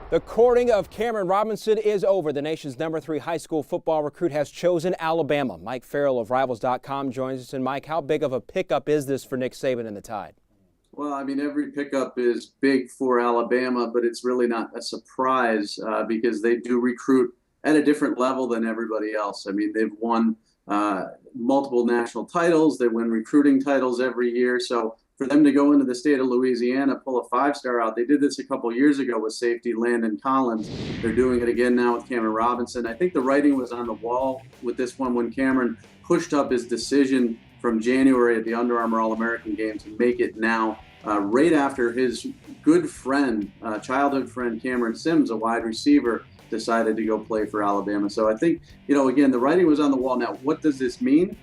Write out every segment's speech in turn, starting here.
The courting of Cameron Robinson is over. The nation's #3 high school football recruit has chosen Alabama. Mike Farrell of Rivals.com joins us. And Mike, how big of a pickup is this for Nick Saban and the Tide? Well, I mean, every pickup is big for Alabama, but it's really not a surprise because they do recruit at a different level than everybody else. I mean, they've won multiple national titles. They win recruiting titles every year. So for them to go into the state of Louisiana, pull a 5-star out, they did this a couple years ago with safety Landon Collins. They're doing it again now with Cameron Robinson. I think the writing was on the wall with this one when Cameron pushed up his decision from January at the Under Armour All-American Games to make it now, right after his good friend, childhood friend Cameron Sims, a wide receiver, decided to go play for Alabama. So I think, again, the writing was on the wall. Now, what does this mean?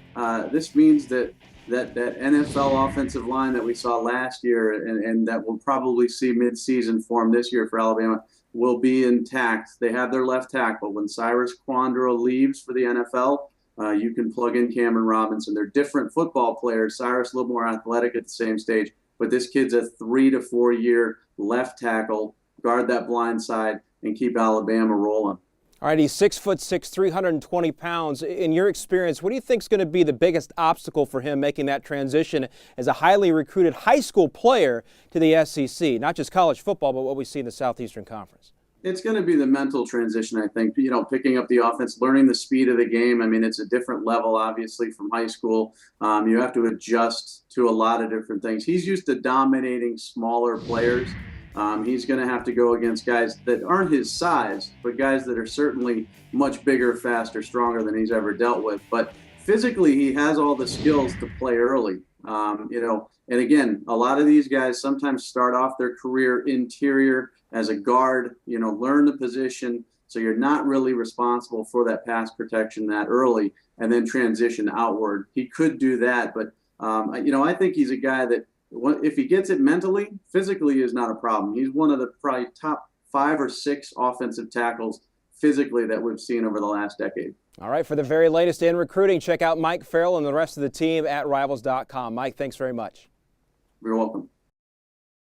This means that NFL offensive line that we saw last year and that we'll probably see mid-season form this year for Alabama will be intact. They have their left tackle. When Cyrus Quandro leaves for the NFL, you can plug in Cameron Robinson. They're different football players. Cyrus a little more athletic at the same stage, but this kid's a 3 to 4 year left tackle. Guard that blind side and keep Alabama rolling. All right, he's 6'6", 320 pounds. In your experience, what do you think is going to be the biggest obstacle for him making that transition as a highly recruited high school player to the SEC? Not just college football, but what we see in the Southeastern Conference. It's going to be the mental transition, I think, picking up the offense, learning the speed of the game. I mean, it's a different level, obviously, from high school. You have to adjust to a lot of different things. He's used to dominating smaller players. He's going to have to go against guys that aren't his size, but guys that are certainly much bigger, faster, stronger than he's ever dealt with. But physically, he has all the skills to play early. And again, a lot of these guys sometimes start off their career interior as a guard, learn the position. So you're not really responsible for that pass protection that early and then transition outward. He could do that. But, I think he's a guy that, if he gets it mentally, physically is not a problem. He's one of the probably top 5 or 6 offensive tackles physically that we've seen over the last decade. All right, for the very latest in recruiting, check out Mike Farrell and the rest of the team at Rivals.com. Mike, thanks very much. You're welcome.